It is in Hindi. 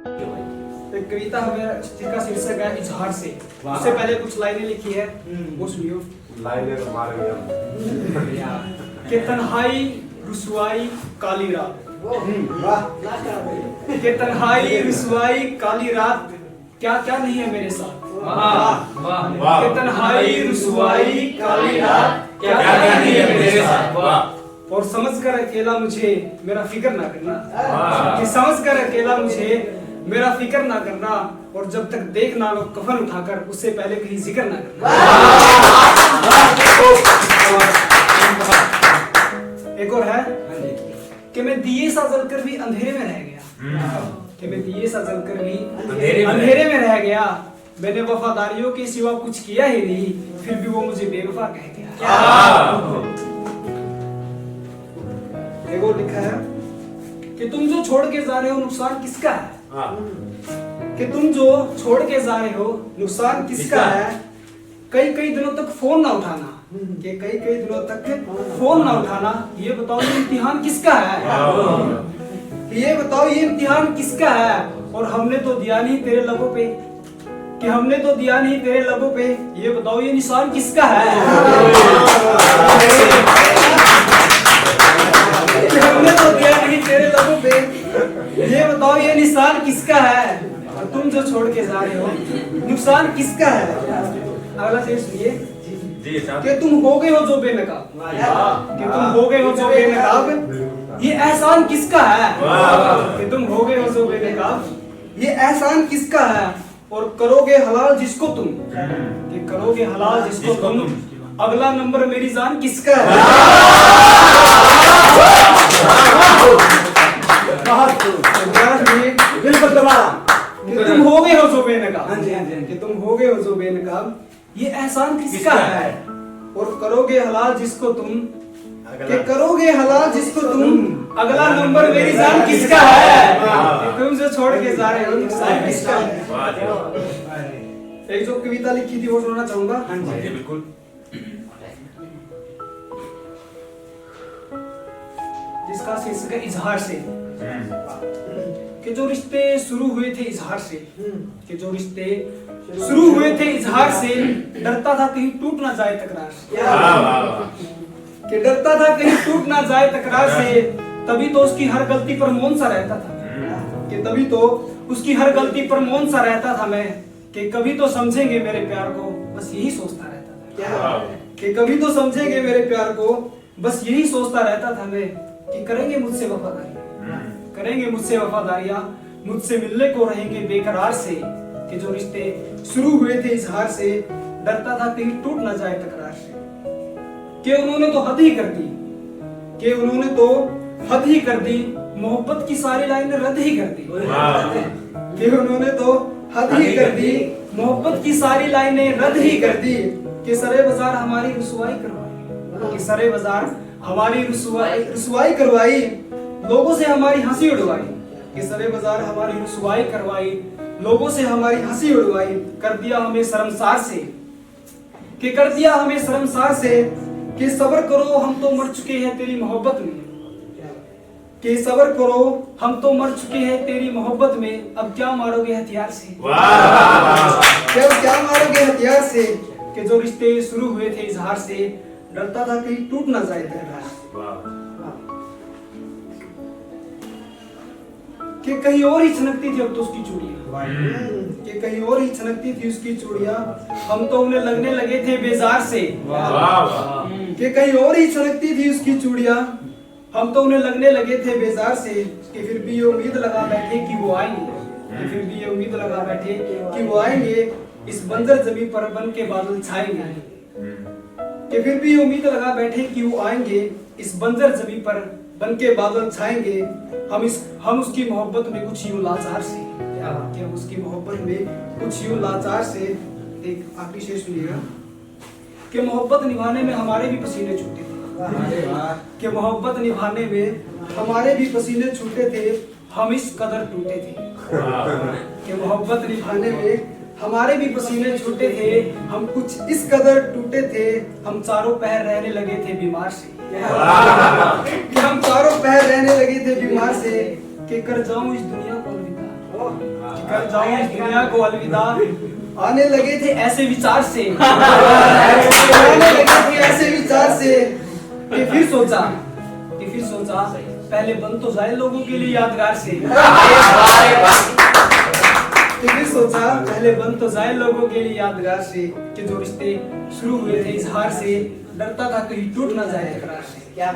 एक कविता हमें जिसका शीर्षक है इजहार से। उससे पहले कुछ लाइनें लिखी है, वो सुनियो। लाइनें तो मार गया कि तन्हाई रुसवाई काली रात, कि तन्हाई रुसवाई काली रात, क्या क्या नहीं है मेरे साथ। कि तन्हाई रुसवाई काली रात, क्या क्या नहीं है मेरे साथ। और समझ कर अकेला मुझे मेरा फिक्र ना करना, कि समझ कर अकेला मुझे मेरा फिक्र ना करना, और जब तक देख ना लो कफन उठाकर उससे पहले कहीं जिक्र ना करना। एक और है कि मैं दिए सा जलकर भी अंधेरे में रह गया, कि मैं दिए सा जलकर भी अंधेरे में रह गया। मैंने वफादारियों के सिवा कुछ किया ही नहीं, फिर भी वो मुझे बेवफा कह गया। एक और लिखा है कि तुम जो छोड़ के जा रहे हो नुकसान किसका है, कि तुम जो छोड़ के जा रहे हो नुकसान किसका है। कई कई दिनों तक फोन ना उठाना, कि कई कई दिनों तक फोन ना उठाना, ये बताओ ये इम्तिहान किसका है, ये बताओ ये इम्तिहान किसका है। और हमने तो दिया नहीं तेरे लबों पे, कि हमने तो दिया नहीं तेरे लबों पे, ये बताओ ये निशान किसका है। हमने तो दिया नहीं तेरे लबों पे, ये बताओ ये निशान किसका है। और तुम जो छोड़ के जा रहे हो नुकसान किसका है। अगला शेर सुनिए कि तुम हो गए हो जो बेनकाब, कि तुम हो गए हो जो बेनकाब, ये एहसान किसका है। कि तुम हो गए हो जो बेनकाब, ये एहसान किसका है। और करोगे हलाल जिसको तुम, कि करोगे हलाल जिसको तुम, अगला नंबर मेरी जान किसका है। बिल्कुल दोबारा कि तुम हो गए हो जो बेनकाब, कि तुम हो गए हो जो बेनकाब, ये एहसान किसका है। और करोगे हलाल जिसको तुम, कि करोगे हलाल जिसको तुम, अगला नंबर मेरी जान किसका है। तुम जो छोड़ के जा रहे हो नुकसान किसका है। एक जो कविता लिखी थी वो सुनाना चाहूंगा। बिल्कुल। जिसका शीर्षक है इजहार से। कि जो रिश्ते शुरू हुए थे इजहार से, कि जो रिश्ते शुरू हुए थे इजहार से, डरता था कहीं टूट ना जाए तकरार से, कि डरता था कहीं टूट ना जाए तकरार से। तभी तो उसकी हर गलती पर मौन सा रहता था, कि तभी तो उसकी हर गलती पर मौन सा रहता था मैं, कि कभी तो समझेंगे मेरे प्यार को, बस यही सोचता रहता था। कि कभी तो समझेंगे मेरे प्यार को, बस यही सोचता रहता था मैं, कि करेंगे मुझसे वफादारियां, करेंगे मुझसे वफादारियां, मुझसे मिलने को रहेंगे बेकरार से। कि जो रिश्ते शुरू हुए थे इजहार से, डरता था कहीं टूट ना जाए तकरार से। कि उन्होंने तो हद ही कर दी, कि उन्होंने तो हद ही कर दी, मोहब्बत की सारी लाइनें रद्द ही कर दी। कि उन्होंने तो हद ही कर दी, मोहब्बत की सारी लाइनें रद्द ही कर दी। कि सरे बाजार हमारी रुसवाई करवाई, कि सरे बाजार हमारी रुसवाई करवाई, लोगों से हमारी हंसी उड़वाई। कि सरे बाजार हमारी रुसवाई करवाई, लोगों से हमारी हंसी उड़वाई। कर दिया हमें शर्मसार से, कि कर दिया हमें शर्मसार से। कि सब्र करो हम तो मर चुके हैं तेरी मोहब्बत में, कि सब्र करो हम तो मर चुके हैं तेरी मोहब्बत में। अब क्या मारोगे हथियार से, क्या मारोगे हथियार से। कि जो रिश्ते शुरू हुए थे इजहार से, डरता था कहीं टूट ना जाए तकरार। कि कहीं और ही छनकती थी अब तो उसकी चूड़ियां, कि कहीं और ही छनकती थी उसकी चूड़ियां, हम तो उन्हें लगने लगे थे बेजार से। कि कहीं और ही छनकती थी उसकी चूड़ियां, हम तो उन्हें लगने लगे थे बेजार से। कि फिर भी ये उम्मीद लगा बैठे कि वो आएंगे, कि फिर भी ये उम्मीद लगा बैठे कि वो आएंगे, इस बंजर जमीन पर बन के बादल छाएंगे। कि फिर भी ये उम्मीद लगा बैठे कि वो आएंगे, इस बंजर जमीन पर बन के बादल छाएंगे। हम उसकी मोहब्बत में कुछ यूं लाचार से, कि हम उसकी मोहब्बत में कुछ यूं लाचार से। एक आखिरी शेर सुनिएगा। कि मोहब्बत निभाने में हमारे भी पसीने छूटे थे, कि मोहब्बत निभाने में हमारे भी पसीने छूटे थे, हम इस कदर टूटे थे। कि मोहब्बत निभाने में हमारे भी पसीने छूटे थे, हम कुछ इस कदर टूटे थे, हम चारों पहर रहने लगे थे बीमार से। कि हम चारों पहर रहने लगे थे बीमार से, कि कर जाऊं इस दुनिया को अलविदा, कि कर जाऊं इस दुनिया को अलविदा, आने लगे थे ऐसे विचार से आने लगे थे ऐसे विचार से कि फिर सोचा पहले बन तो जाए लोगों के लिए यादगार से, कि फिर सोचा पहले बन तो जाए लोगों के लिए यादगार से, कि जो रिश्ते शुरू हुए थे इजहार से, डरता था कहीं टूट ना जाए इकरार से। क्या